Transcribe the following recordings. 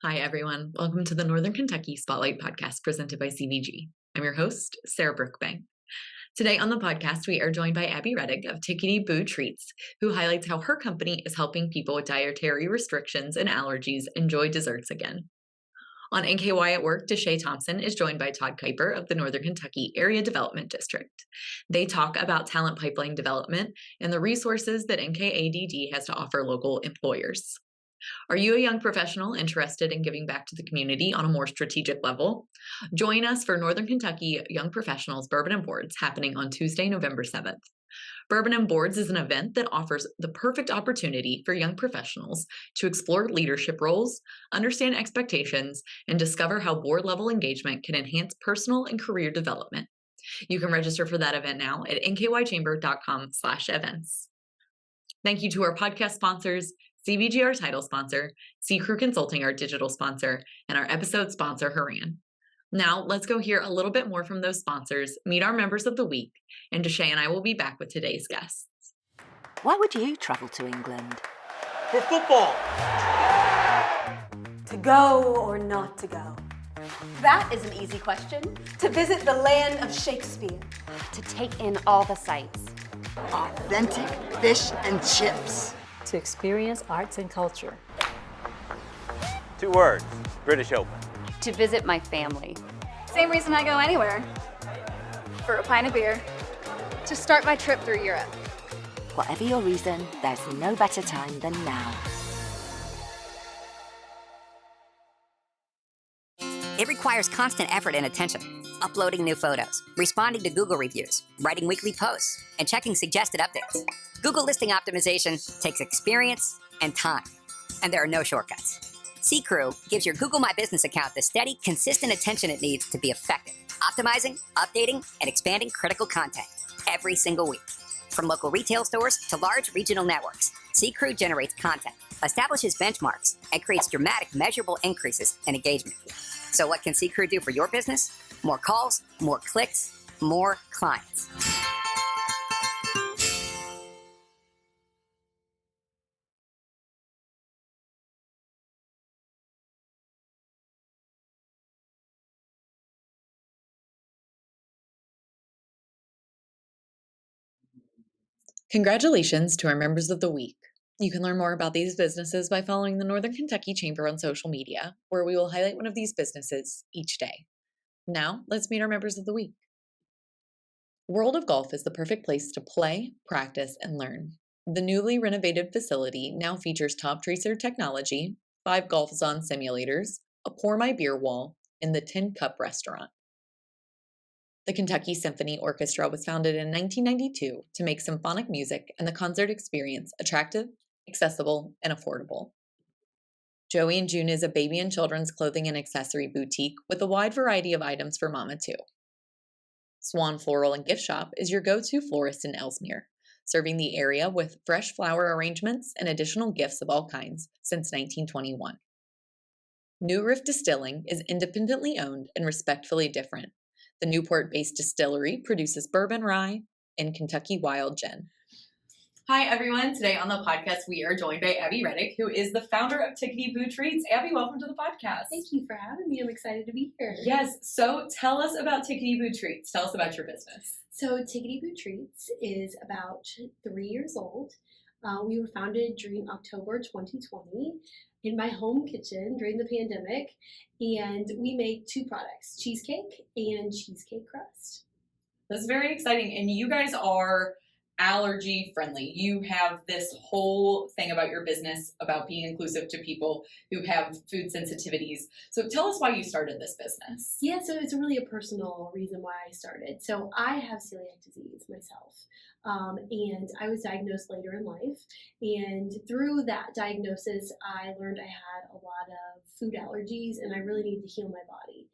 Hi, everyone. Welcome to the Northern Kentucky Spotlight Podcast presented by CVG. I'm your host, Sarah Brookbank. Today on the podcast, we are joined by Abbi Rettig of Tickety-Boo Treats, who highlights how her company is helping people with dietary restrictions and allergies enjoy desserts again. On NKY Work, Deshae Thompson is joined by Todd Kyper of the Northern Kentucky Area Development District. They talk about talent pipeline development and the resources that NKADD has to offer local employers. Are you a young professional interested in giving back to the community on a more strategic level? Join us for Northern Kentucky Young Professionals Bourbon and Boards happening on Tuesday, November 7th. Bourbon and Boards is an event that offers the perfect opportunity for young professionals to explore leadership roles, understand expectations, and discover how board-level engagement can enhance personal and career development. You can register for that event now at nkychamber.com/events. Thank you to our podcast sponsors, CVG, our title sponsor, C Crew Consulting, our digital sponsor, and our episode sponsor, Haran. Now, let's go hear a little bit more from those sponsors, meet our members of the week, and Deshae and I will be back with today's guests. Why would you travel to England? For football. To go or not to go? That is an easy question. To visit the land of Shakespeare. To take in all the sights. Authentic fish and chips. To experience arts and culture. 2 words, British Open. To visit my family. Same reason I go anywhere. For a pint of beer. To start my trip through Europe. Whatever your reason, there's no better time than now. It requires constant effort and attention. Uploading new photos, responding to Google reviews, writing weekly posts, and checking suggested updates. Google listing optimization takes experience and time, and there are no shortcuts. C Crew gives your Google My Business account the steady, consistent attention it needs to be effective, optimizing, updating, and expanding critical content every single week. From local retail stores to large regional networks, C Crew generates content, establishes benchmarks, and creates dramatic, measurable increases in engagement. So what can C Crew do for your business? More calls, more clicks, more clients. Congratulations to our members of the week. You can learn more about these businesses by following the Northern Kentucky Chamber on social media, where we will highlight one of these businesses each day. Now, let's meet our members of the week. World of Golf is the perfect place to play, practice, and learn. The newly renovated facility now features top tracer technology, 5 golf zone simulators, a Pour My Beer wall, and the Tin Cup restaurant. The Kentucky Symphony Orchestra was founded in 1992 to make symphonic music and the concert experience attractive, accessible, and affordable. Joey and June is a baby and children's clothing and accessory boutique with a wide variety of items for mama too. Swan Floral and Gift Shop is your go-to florist in Ellesmere, serving the area with fresh flower arrangements and additional gifts of all kinds since 1921. New Riff Distilling is independently owned and respectfully different. The Newport-based distillery produces bourbon rye and Kentucky Wild Gin. Hi, everyone. Today on the podcast, we are joined by Abbi Rettig, who is the founder of Tickety-Boo Treats. Abbi, welcome to the podcast. Thank you for having me. I'm excited to be here. Yes. So tell us about Tickety-Boo Treats. Tell us about your business. So Tickety-Boo Treats is about 3 years old. We were founded during October 2020 in my home kitchen during the pandemic, and we make 2 products, cheesecake and cheesecake crust. That's very exciting. And you guys are allergy friendly. You have this whole thing about your business about being inclusive to people who have food sensitivities. So tell us why you started this business. Yeah, so it's really a personal reason why I started. So I have celiac disease myself, and I was diagnosed later in life. And through that diagnosis, I learned I had a lot of food allergies, and I really needed to heal my body.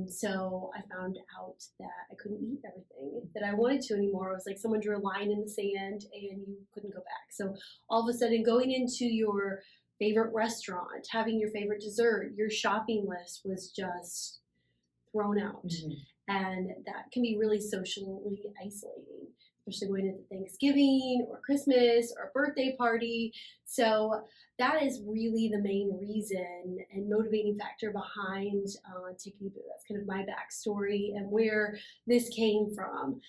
So I found out that I couldn't eat everything that I wanted to anymore. It was like someone drew a line in the sand and you couldn't go back. So all of a sudden going into your favorite restaurant, having your favorite dessert, your shopping list was just thrown out. Mm-hmm. And that can be really socially isolating. especially going into Thanksgiving or Christmas or a birthday party. So that is really the main reason and motivating factor behind Tickety-Boo. That's kind of my backstory and where this came from.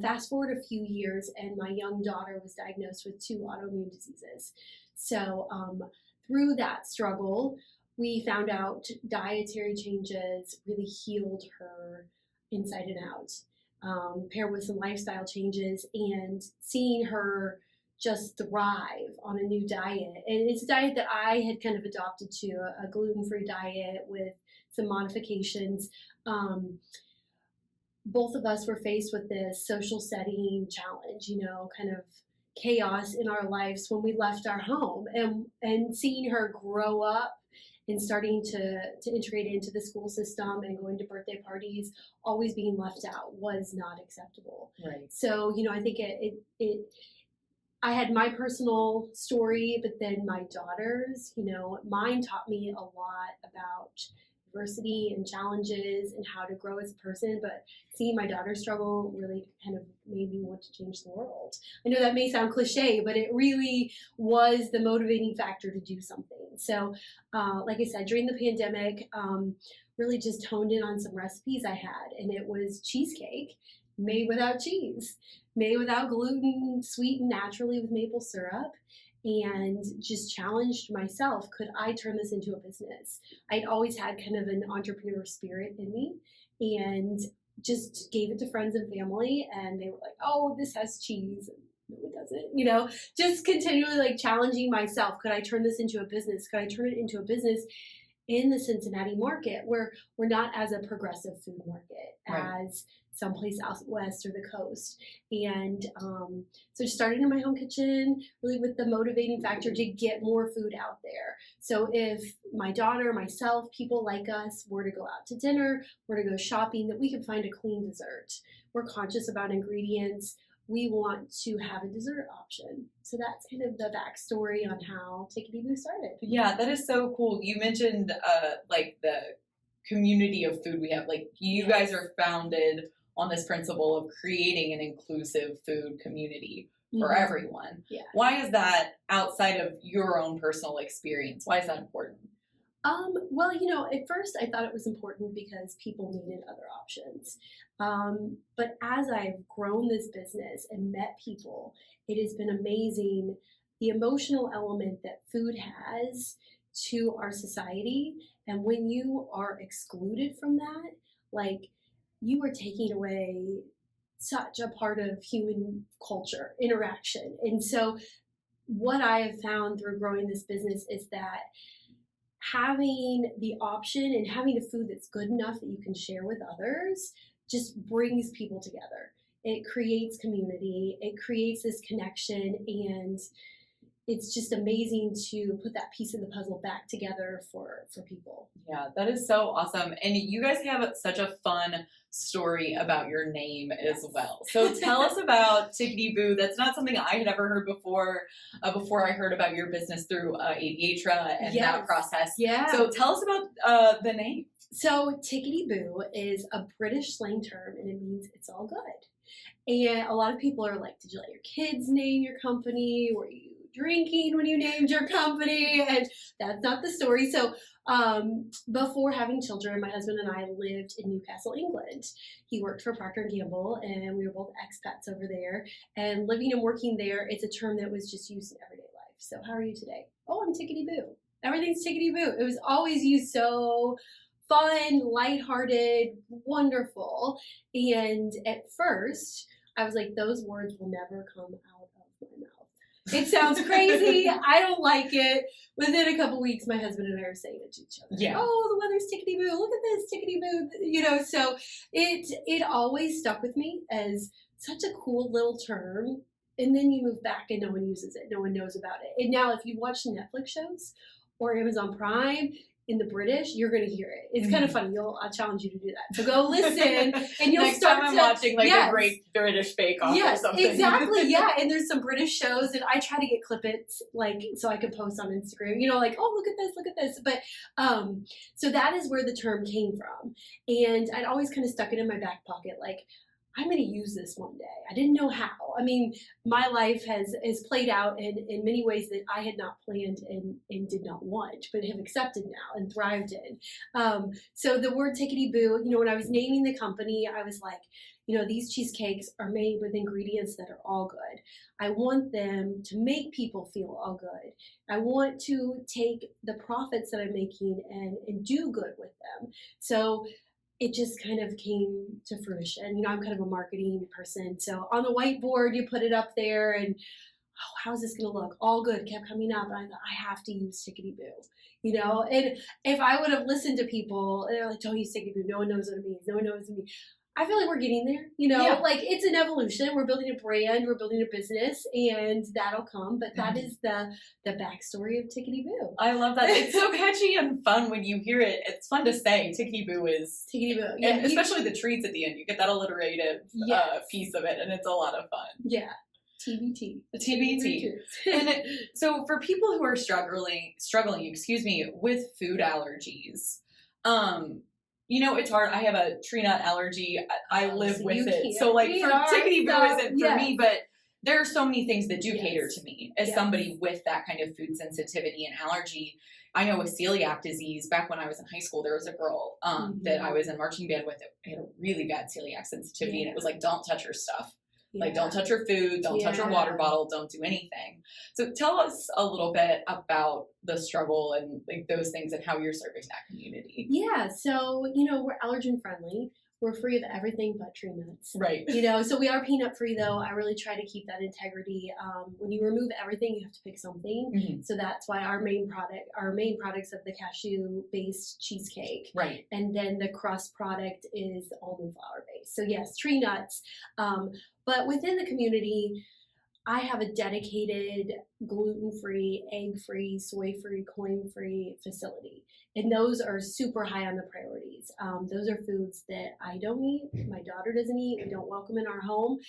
Fast forward a few years, and my young daughter was diagnosed with 2 autoimmune diseases. So through that struggle, we found out dietary changes really healed her inside and out, paired with some lifestyle changes, and seeing her just thrive on a new diet. And it's a diet that I had kind of adopted to, a gluten-free diet with some modifications. Both of us were faced with this social setting challenge, kind of chaos in our lives when we left our home, and seeing her grow up and starting to integrate into the school system and going to birthday parties, always being left out was not acceptable. Right. So, I think I had my personal story, but then my daughter's, mine taught me a lot about adversity and challenges and how to grow as a person, but seeing my daughter struggle really kind of made me want to change the world. I know that may sound cliche, but it really was the motivating factor to do something. So, like I said, during the pandemic, really just honed in on some recipes I had, and it was cheesecake made without cheese, made without gluten, sweetened naturally with maple syrup, and just challenged myself, could I turn this into a business? I'd always had kind of an entrepreneur spirit in me, and just gave it to friends and family, and they were like, oh, this has cheese. No, it doesn't. Just continually like challenging myself. Could I turn this into a business? Could I turn it into a business in the Cincinnati market, where we're not as a progressive food market as someplace out west or the coast? And so started in my home kitchen, really with the motivating factor to get more food out there. So if my daughter, myself, people like us were to go out to dinner, were to go shopping, that we could find a clean dessert. We're conscious about ingredients. We want to have a dessert option. So that's kind of the backstory on how Tickety-Boo started. Yeah, that is so cool. You mentioned like the community of food we have. Like you guys are founded on this principle of creating an inclusive food community for everyone. Yeah. Why is that outside of your own personal experience? Why is that important? Well, at first I thought it was important because people needed other options. But as I've grown this business and met people, it has been amazing the emotional element that food has to our society. And when you are excluded from that, like, you are taking away such a part of human culture, interaction. And so what I have found through growing this business is that having the option and having a food that's good enough that you can share with others just brings people together. It creates community, it creates this connection, and it's just amazing to put that piece of the puzzle back together for people. Yeah, that is so awesome. And you guys have such a fun story about your name as well. So tell us about Tickety-Boo. That's not something I had ever heard before I heard about your business through Aviatra and that process. Yeah. So tell us about the name. So Tickety-Boo is a British slang term, and it means it's all good. And a lot of people are like, did you let your kids name your company? Were you drinking when you named your company? And that's not the story. So before having children, my husband and I lived in Newcastle, England. He worked for Procter & Gamble, and we were both expats over there. And living and working there, it's a term that was just used in everyday life. So how are you today? Oh, I'm Tickety-Boo. Everything's Tickety-Boo. It was always used so fun, lighthearted, wonderful. And at first, I was like, those words will never come out of my mouth. It sounds crazy. I don't like it. Within a couple weeks, my husband and I are saying it to each other. Yeah. Oh, the weather's Tickety-Boo. Look at this, Tickety-Boo. So it always stuck with me as such a cool little term. And then you move back and no one uses it. No one knows about it. And now if you watch Netflix shows or Amazon Prime, in the British, you're going to hear it. It's kind of funny. I'll challenge you to do that. So go listen, and you'll Next start time I'm watching a great British Bake Off or something. Exactly. Yeah, and there's some British shows, and I try to get clippets so I can post on Instagram. Oh, look at this. But so that is where the term came from, and I'd always kind of stuck it in my back pocket, like, I'm going to use this one day. I didn't know how. I mean, my life has played out in many ways that I had not planned and did not want, but have accepted now and thrived in. So the word Tickety-Boo, when I was naming the company, I was like, these cheesecakes are made with ingredients that are all good. I want them to make people feel all good. I want to take the profits that I'm making and do good with them. So it just kind of came to fruition. I'm kind of a marketing person. So on the whiteboard, you put it up there and, how's this going to look? All good kept coming up. And I thought, I have to use Tickety-Boo, And if I would have listened to people, they're like, don't use Tickety-Boo. No one knows what it means. No one knows what it means. I feel like we're getting there, like it's an evolution. We're building a brand, we're building a business, and that'll come. But that is the backstory of Tickety-Boo. I love that. It's so catchy and fun when you hear it. It's fun to say. Tickety-Boo is Tickety-Boo. Yeah, and especially the treats at the end. You get that alliterative piece of it, and it's a lot of fun. Yeah. TBT. And so for people who are struggling, with food allergies, it's hard. I have a tree nut allergy. I live with it. So Tickety-Boo isn't for me, but there are so many things that do cater to me as somebody with that kind of food sensitivity and allergy. I know with celiac disease, back when I was in high school, there was a girl that I was in marching band with that had a really bad celiac sensitivity. And it was like, don't touch her stuff. Like, don't touch her food, don't touch her water bottle, don't do anything. So tell us a little bit about the struggle and those things and how you're serving that community. Yeah, so, we're allergen friendly. We're free of everything but tree nuts. Right. So we are peanut free though. I really try to keep that integrity. When you remove everything, you have to pick something. Mm-hmm. So that's why our main products of the cashew based cheesecake. Right. And then the crust product is the almond flour based. So yes, tree nuts. But within the community, I have a dedicated gluten-free, egg-free, soy-free, coin-free facility. And those are super high on the priorities. Those are foods that I don't eat, my daughter doesn't eat, we don't welcome in our home.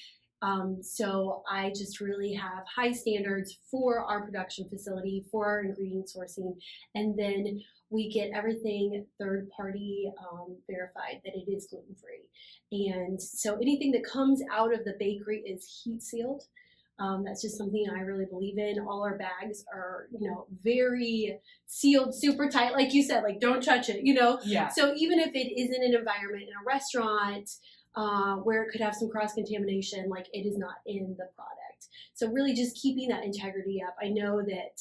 So I just really have high standards for our production facility, for our ingredient sourcing, and then we get everything third-party verified that it is gluten-free. And so anything that comes out of the bakery is heat-sealed. That's just something I really believe in. All our bags are, very sealed, super tight. Like you said, don't touch it, Yeah. So even if it isn't an environment in a restaurant where it could have some cross-contamination, it is not in the product. So really just keeping that integrity up. I know that,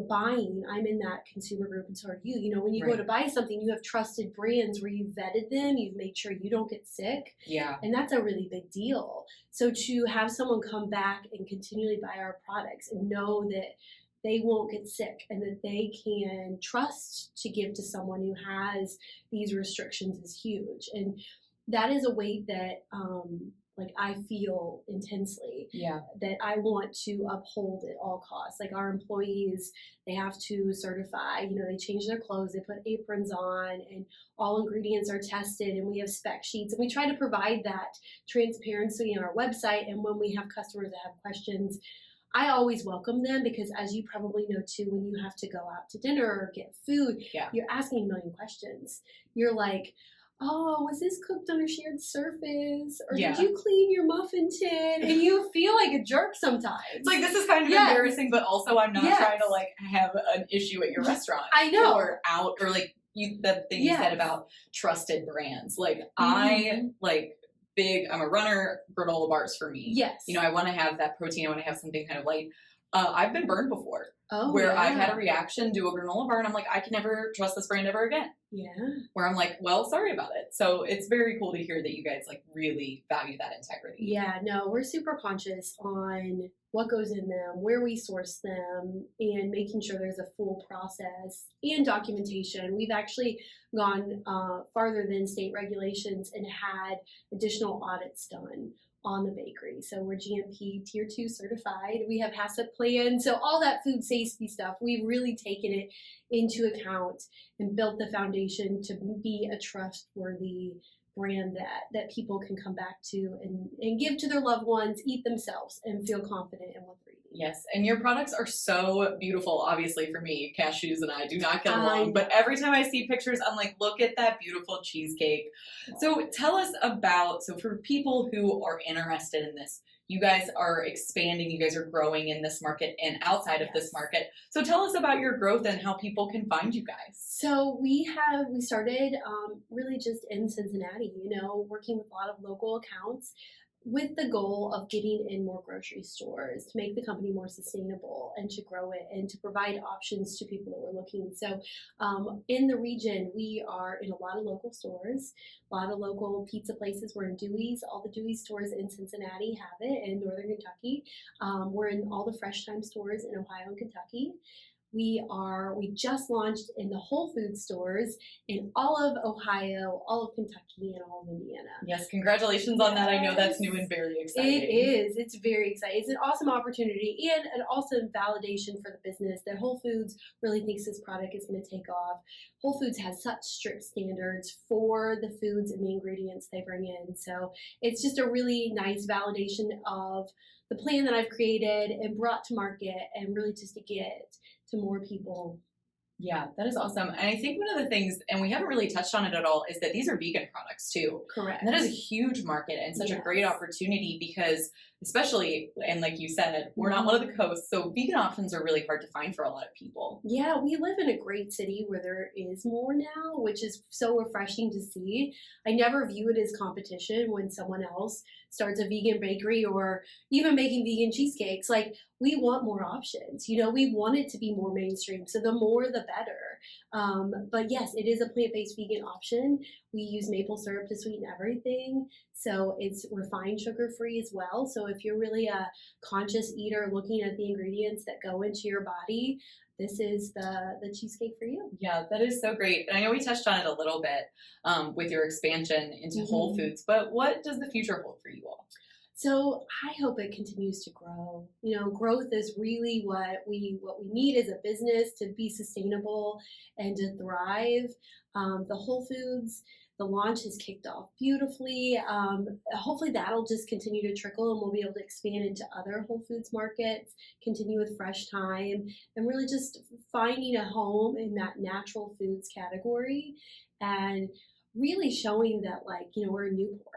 buying, I'm in that consumer group and so are you. When you go to buy something, you have trusted brands where you've vetted them, you've made sure you don't get sick. Yeah. And that's a really big deal. So to have someone come back and continually buy our products and know that they won't get sick and that they can trust to give to someone who has these restrictions is huge. And that is a weight that, I feel intensely that I want to uphold at all costs. Our employees, they have to certify, they change their clothes, they put aprons on, and all ingredients are tested, and we have spec sheets, and we try to provide that transparency on our website. And when we have customers that have questions, I always welcome them because, as you probably know too, when you have to go out to dinner or get food, you're asking a million questions. You're like, oh, was this cooked on a shared surface? Or did you clean your muffin tin? And you feel like a jerk sometimes. It's this is kind of embarrassing, but also I'm not trying to have an issue at your restaurant. I know. Or out, or the thing you said about trusted brands. I'm a runner, granola bars for me. Yes. I want to have that protein. I want to have something kind of light. I've been burned before. Where I've had a reaction to a granola bar and I'm like, I can never trust this brand ever again. Yeah. Where I'm like, well, sorry about it. So it's very cool to hear that you guys really value that integrity. Yeah, no, we're super conscious on what goes in them, where we source them, and making sure there's a full process and documentation. We've actually gone farther than state regulations and had additional audits done on the bakery. So we're GMP Tier 2 certified. We have HACCP plan. So all that food safety stuff, we've really taken it into account and built the foundation to be a trustworthy brand that people can come back to and give to their loved ones, eat themselves, and feel confident in what they're eating. Yes, and your products are so beautiful. Obviously, for me, cashews and I do not get along, but every time I see pictures, I'm like, look at that beautiful cheesecake. So tell us about, so for people who are interested in this, you guys are expanding, you guys are growing in this market and outside of this market. So tell us about your growth and how people can find you guys. So we started really just in Cincinnati, working with a lot of local accounts, with the goal of getting in more grocery stores to make the company more sustainable and to grow it and to provide options to people that were looking. So in the region, we are in a lot of local stores, a lot of local pizza places. We're in Dewey's. All the Dewey's stores in Cincinnati have it, in Northern Kentucky. We're in all the Fresh Time stores in Ohio and Kentucky. We just launched in the Whole Foods stores in all of Ohio, all of Kentucky, and all of Indiana. Yes, congratulations on that. I know that's new and very exciting. It is. It's very exciting. It's an awesome opportunity and an awesome validation for the business that Whole Foods really thinks this product is going to take off. Whole Foods has such strict standards for the foods and the ingredients they bring in. So it's just a really nice validation of the plan that I've created and brought to market, and really just to get to more people. Yeah, that is awesome. And I think one of the things, and we haven't really touched on it at all, is that these are vegan products too. Correct. And that is a huge market and such a great opportunity because, especially, and like you said, we're not one of the coasts, so vegan options are really hard to find for a lot of people. Yeah, we live in a great city where there is more now, which is so refreshing to see. I never view it as competition when someone else starts a vegan bakery or even making vegan cheesecakes. Like, we want more options. We want it to be more mainstream. So the more, the better. But yes, it is a plant-based vegan option. We use maple syrup to sweeten everything. So it's refined sugar-free as well. So if you're really a conscious eater looking at the ingredients that go into your body, this is the cheesecake for you. Yeah, that is so great. And I know we touched on it a little bit with your expansion into Whole Foods, but what does the future hold for you all? So I hope it continues to grow. Growth is really what we need as a business to be sustainable and to thrive. The Whole Foods, the launch has kicked off beautifully. Hopefully that'll just continue to trickle, and we'll be able to expand into other Whole Foods markets, continue with Fresh Time, and really just finding a home in that natural foods category, and really showing that, we're in Newport,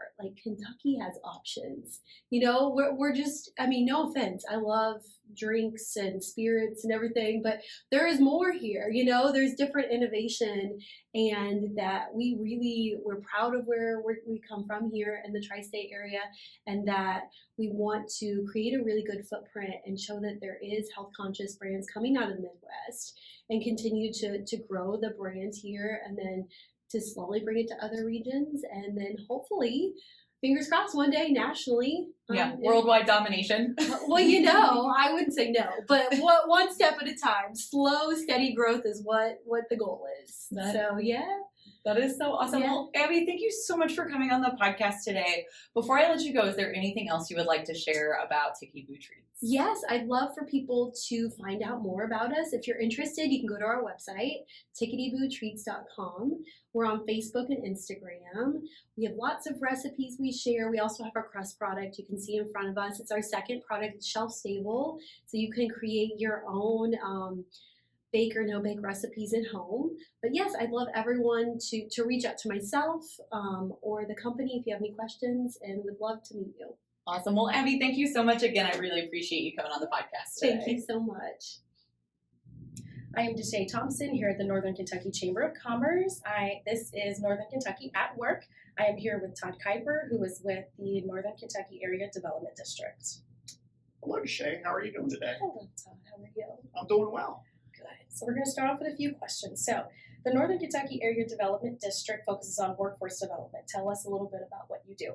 Kentucky has options. We're just, no offense, I love drinks and spirits and everything, but there is more here. There's different innovation, and that we're proud of where we come from here in the tri-state area, and that we want to create a really good footprint and show that there is health conscious brands coming out of the Midwest, and continue to grow the brands here, and then to slowly bring it to other regions, and then hopefully, fingers crossed, one day nationally. Worldwide domination. Well, I wouldn't say no, but one step at a time. Slow, steady growth is what the goal is. That is so awesome. Yeah. Well, Abbi, thank you so much for coming on the podcast today. Before I let you go, is there anything else you would like to share about Tickety-Boo treats? Yes, I'd love for people to find out more about us. If you're interested, you can go to our website, ticketybootreats.com. We're on Facebook and Instagram. We have lots of recipes we share. We also have our crust product you can see in front of us. It's our second product. It's shelf stable, so you can create your own bake or no bake recipes at home. But yes, I'd love everyone to reach out to myself or the company if you have any questions, and would love to meet you. Awesome. Well, Abbi, thank you so much again. I really appreciate you coming on the podcast today. Thank you so much. I am Deshae Thompson here at the Northern Kentucky Chamber of Commerce. This is Northern Kentucky at Work. I am here with Todd Kyper, who is with the Northern Kentucky Area Development District. Hello, Deshae. How are you doing today? Hello, Todd. How are you? I'm doing well. Good. So we're going to start off with a few questions. So the Northern Kentucky Area Development District focuses on workforce development. Tell us a little bit about what you do.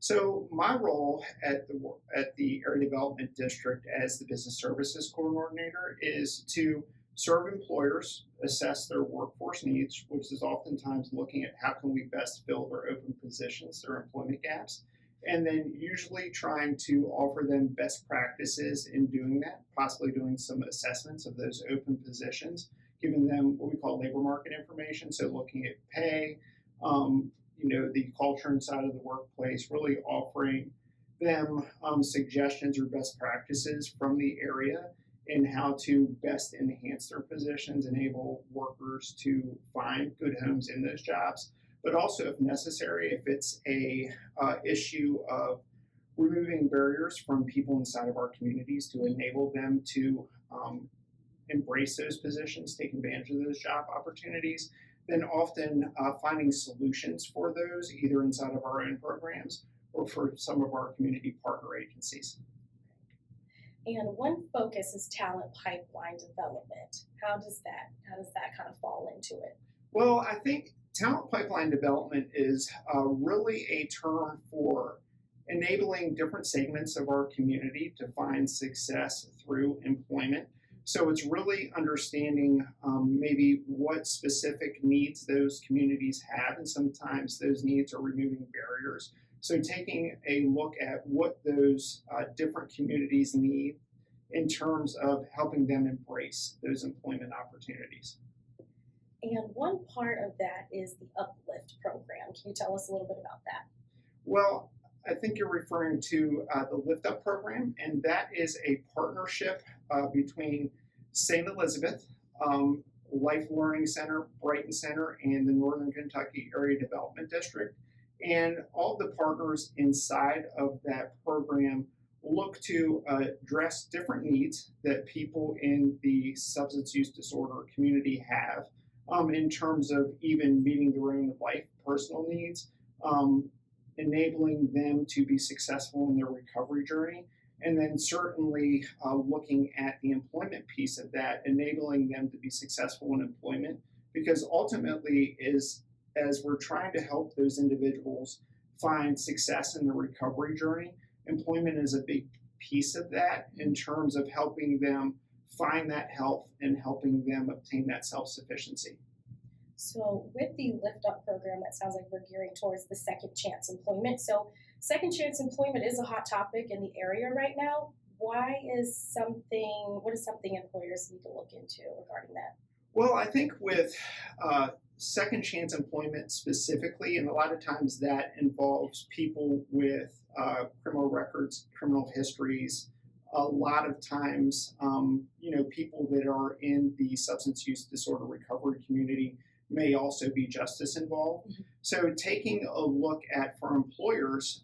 So my role at the Area Development District as the Business Services Coordinator is to serve employers, assess their workforce needs, which is oftentimes looking at how can we best fill their open positions, their employment gaps, and then usually trying to offer them best practices in doing that, possibly doing some assessments of those open positions, giving them what we call labor market information, so looking at pay, the culture inside of the workplace, really offering them suggestions or best practices from the area and how to best enhance their positions, enable workers to find good homes in those jobs, but also, if necessary, if it's a issue of removing barriers from people inside of our communities to enable them to embrace those positions, take advantage of those job opportunities, then often finding solutions for those either inside of our own programs or for some of our community partner agencies. And one focus is talent pipeline development. How does that kind of fall into it? Well, I think talent pipeline development is really a term for enabling different segments of our community to find success through employment. So it's really understanding maybe what specific needs those communities have, and sometimes those needs are removing barriers. So taking a look at what those different communities need in terms of helping them embrace those employment opportunities. And one part of that is the Uplift program. Can you tell us a little bit about that? Well, I think you're referring to the Lift Up program, and that is a partnership between St. Elizabeth, Life Learning Center, Brighton Center, and the Northern Kentucky Area Development District. And all the partners inside of that program look to address different needs that people in the substance use disorder community have in terms of even meeting their own life personal needs, enabling them to be successful in their recovery journey, and then certainly looking at the employment piece of that, enabling them to be successful in employment, because ultimately as we're trying to help those individuals find success in the recovery journey, employment is a big piece of that in terms of helping them find that health and helping them obtain that self-sufficiency. So with the Lift Up program, that sounds like we're gearing towards the second chance employment. So second chance employment is a hot topic in the area right now. What is something employers need to look into regarding that? Well, I think with second chance employment specifically, and a lot of times that involves people with criminal records, criminal histories. A lot of times, people that are in the substance use disorder recovery community may also be justice involved. Mm-hmm. So taking a look at, for employers,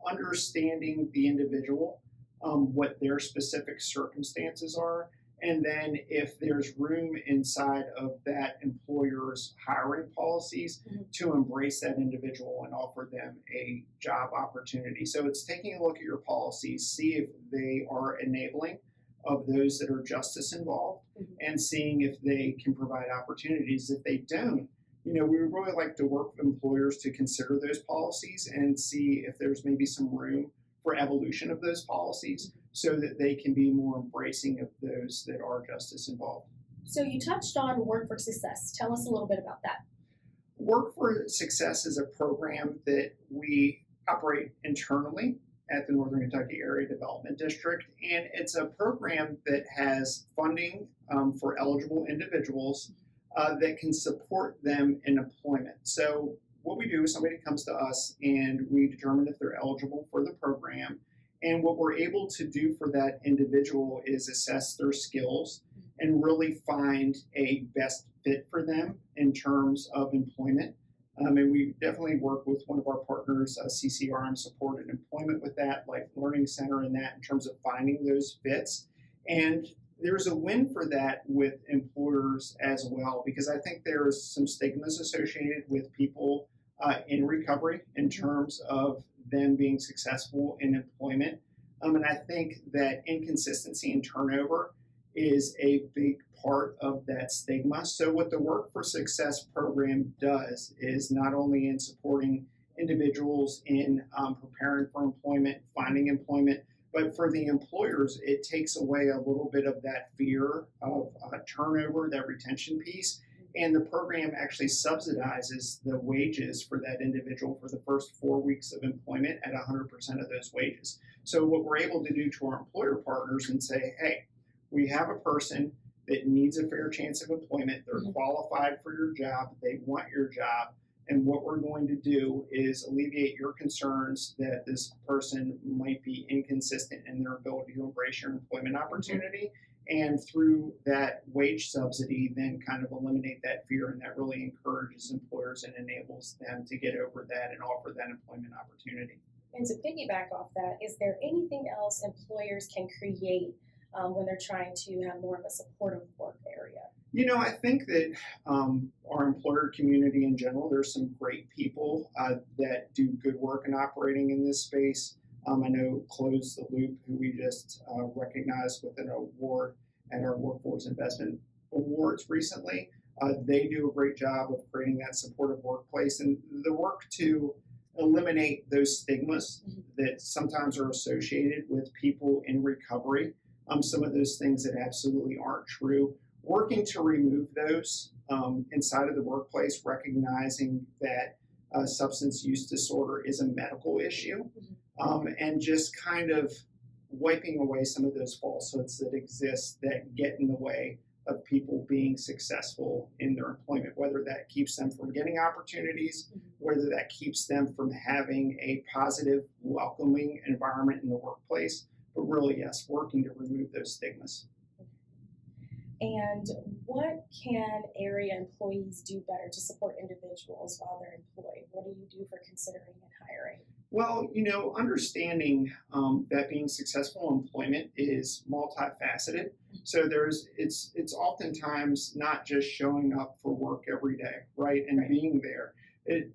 understanding the individual, what their specific circumstances are, and then if there's room inside of that employer's hiring policies to embrace that individual and offer them a job opportunity. So it's taking a look at your policies, see if they are enabling of those that are justice involved, and seeing if they can provide opportunities. If they don't, we would really like to work with employers to consider those policies and see if there's maybe some room for evolution of those policies so that they can be more embracing of those that are justice involved. So you touched on Work for Success. Tell us a little bit about that. Work for Success is a program that we operate internally at the Northern Kentucky Area Development District, and it's a program that has funding for eligible individuals that can support them in employment. So what we do is somebody comes to us and we determine if they're eligible for the program. And what we're able to do for that individual is assess their skills and really find a best fit for them in terms of employment. And we definitely work with one of our partners, CCRM Supported Employment with that, Life Learning Center and that in terms of finding those fits. And there's a win for that with employers as well, because I think there's some stigmas associated with people in recovery in terms of them being successful in employment. And I think that inconsistency and turnover is a big part of that stigma. So what the Work for Success program does is not only in supporting individuals in preparing for employment, finding employment, but for the employers, it takes away a little bit of that fear of turnover, that retention piece. And the program actually subsidizes the wages for that individual for the first 4 weeks of employment at 100% of those wages. So what we're able to do to our employer partners and say, hey, we have a person that needs a fair chance of employment. They're qualified for your job. They want your job. And what we're going to do is alleviate your concerns that this person might be inconsistent in their ability to embrace your employment opportunity. And through that wage subsidy, then kind of eliminate that fear, and that really encourages employers and enables them to get over that and offer that employment opportunity. And to piggyback off that, is there anything else employers can create when they're trying to have more of a supportive work area? You know, I think that our employer community in general, there's some great people that do good work in operating in this space. I know Close the Loop, who we just recognized with an award at our Workforce Investment Awards recently. They do a great job of creating that supportive workplace, and the work to eliminate those stigmas that sometimes are associated with people in recovery. Some of those things that absolutely aren't true. Working to remove those inside of the workplace, recognizing that substance use disorder is a medical issue, and just kind of wiping away some of those falsehoods that exist that get in the way of people being successful in their employment, whether that keeps them from getting opportunities, whether that keeps them from having a positive, welcoming environment in the workplace. But really, yes, working to remove those stigmas. And what can area employees do better to support individuals while they're employed? What do you do for considering and hiring? Well, you know, understanding that being successful in employment is multifaceted. So it's oftentimes not just showing up for work every day, right, and being there.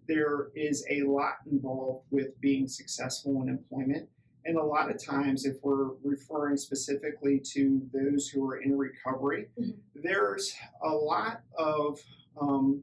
There is a lot involved with being successful in employment. And a lot of times, if we're referring specifically to those who are in recovery, there's a lot of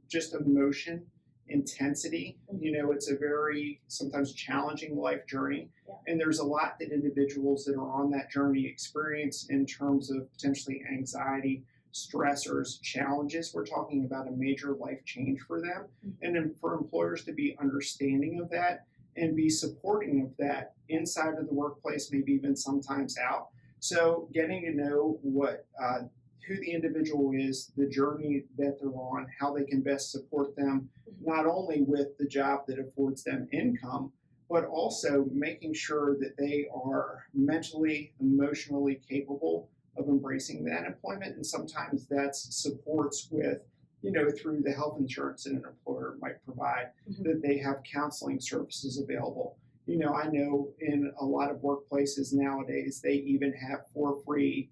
just emotion, intensity. You know, it's a very sometimes challenging life journey. And there's a lot that individuals that are on that journey experience in terms of potentially anxiety, stressors, challenges. We're talking about a major life change for them. And then for employers to be understanding of that and be supporting of that inside of the workplace, maybe even sometimes out. So getting to know what who the individual is, the journey that they're on, how they can best support them, not only with the job that affords them income, but also making sure that they are mentally, emotionally capable of embracing that employment. And sometimes that's supports with, you know, through the health insurance that an employer might provide, that they have counseling services available. You know, I know in a lot of workplaces nowadays, they even have for free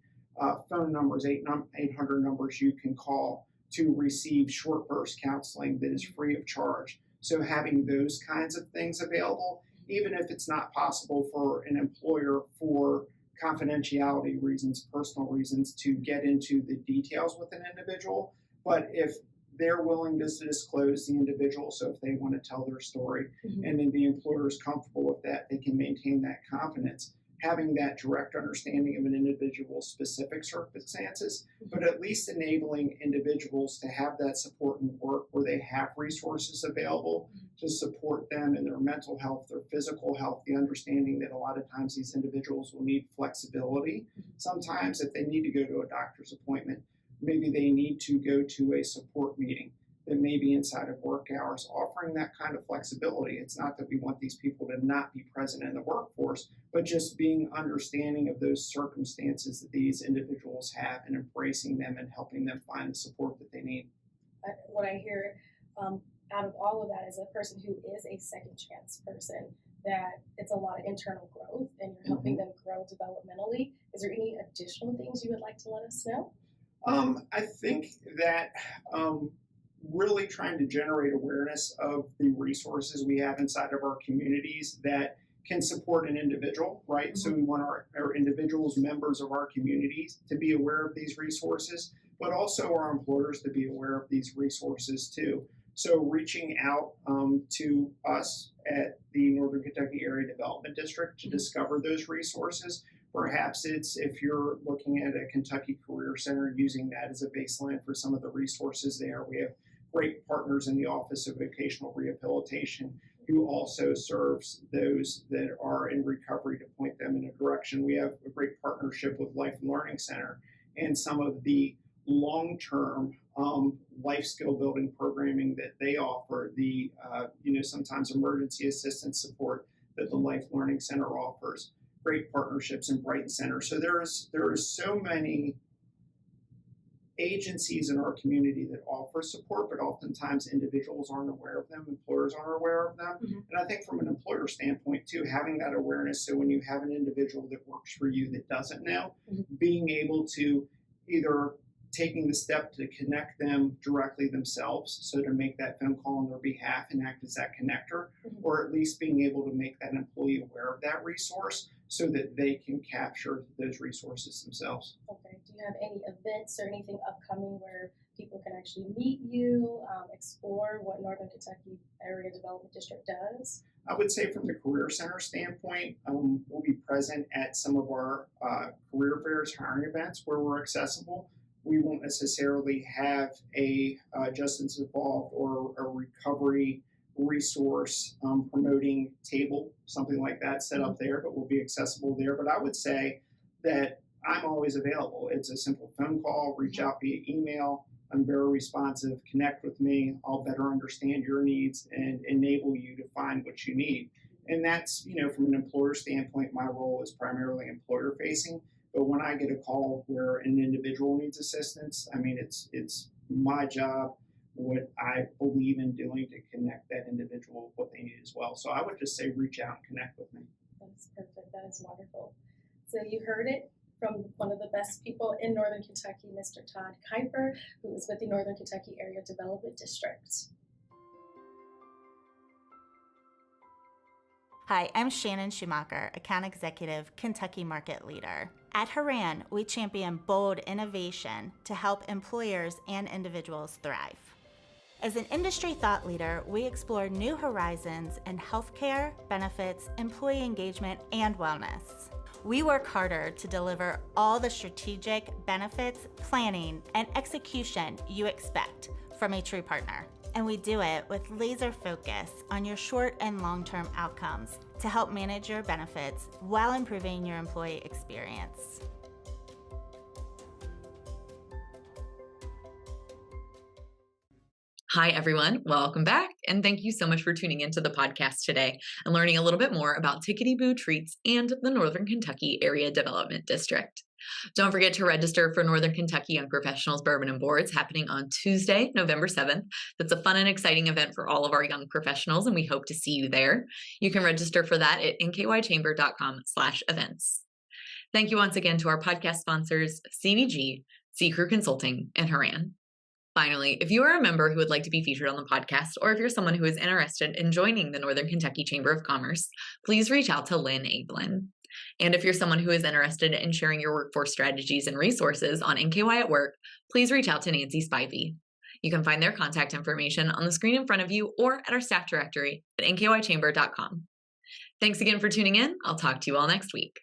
phone numbers, 800 numbers you can call to receive short burst counseling that is free of charge. So having those kinds of things available, even if it's not possible for an employer for confidentiality reasons, personal reasons, to get into the details with an individual, but if they're willing to disclose the individual, so if they want to tell their story and then the employer is comfortable with that, they can maintain that confidence, having that direct understanding of an individual's specific circumstances, but at least enabling individuals to have that support and work where they have resources available to support them in their mental health, their physical health, the understanding that a lot of times these individuals will need flexibility. Sometimes if they need to go to a doctor's appointment, maybe they need to go to a support meeting that may be inside of work hours, offering that kind of flexibility. It's not that we want these people to not be present in the workforce, but just being understanding of those circumstances that these individuals have and embracing them and helping them find the support that they need. What I hear out of all of that as a person who is a second chance person, that it's a lot of internal growth and you're helping them grow developmentally. Is there any additional things you would like to let us know? I think that really trying to generate awareness of the resources we have inside of our communities that can support an individual, right? So we want our individuals, members of our communities, to be aware of these resources, but also our employers to be aware of these resources too. So reaching out to us at the Northern Kentucky Area Development District to discover those resources. Perhaps it's if you're looking at a Kentucky Career Center, using that as a baseline for some of the resources there. We have great partners in the Office of Vocational Rehabilitation who also serves those that are in recovery to point them in a direction. We have a great partnership with Life and Learning Center and some of the long-term life skill building programming that they offer, the sometimes emergency assistance support that the Life Learning Center offers, great partnerships in Brighton Center. So there is so many agencies in our community that offer support, but oftentimes individuals aren't aware of them, employers aren't aware of them. Mm-hmm. And I think from an employer standpoint too, having that awareness, so when you have an individual that works for you that doesn't know, being able to either taking the step to connect them directly themselves, so to make that phone call on their behalf and act as that connector, or at least being able to make that employee aware of that resource so that they can capture those resources themselves. Okay. Do you have any events or anything upcoming where people can actually meet you, explore what Northern Kentucky Area Development District does? I would say from the Career Center standpoint, we'll be present at some of our career fairs, hiring events where we're accessible. We won't necessarily have a Justice Involved or a recovery resource promoting table, something like that set up there, but we'll be accessible there. But I would say that I'm always available. It's a simple phone call, reach out via email. I'm very responsive. Connect with me. I'll better understand your needs and enable you to find what you need. And that's, from an employer standpoint, my role is primarily employer facing. But when I get a call where an individual needs assistance, I mean, it's my job, what I believe in doing to connect that individual with what they need as well. So I would just say reach out and connect with me. That's perfect. That is wonderful. So you heard it from one of the best people in Northern Kentucky, Mr. Todd Kyper, who is with the Northern Kentucky Area Development District. Hi, I'm Shannon Schumacher, Account Executive, Kentucky Market Leader. At Haran, we champion bold innovation to help employers and individuals thrive. As an industry thought leader, we explore new horizons in healthcare, benefits, employee engagement, and wellness. We work harder to deliver all the strategic benefits, planning, and execution you expect from a true partner. And we do it with laser focus on your short and long-term outcomes to help manage your benefits while improving your employee experience. Hi, everyone. Welcome back. And thank you so much for tuning into the podcast today and learning a little bit more about Tickety-Boo treats and the Northern Kentucky Area Development District. Don't forget to register for Northern Kentucky Young Professionals Bourbon and Boards happening on Tuesday, November 7th. That's a fun and exciting event for all of our young professionals, and we hope to see you there. You can register for that at nkychamber.com/events. Thank you once again to our podcast sponsors, CVG, C Crew Consulting, and Haran. Finally, if you are a member who would like to be featured on the podcast, or if you're someone who is interested in joining the Northern Kentucky Chamber of Commerce, please reach out to Lynn Ablin. And if you're someone who is interested in sharing your workforce strategies and resources on NKY at Work, please reach out to Nancy Spivey. You can find their contact information on the screen in front of you or at our staff directory at nkychamber.com. Thanks again for tuning in. I'll talk to you all next week.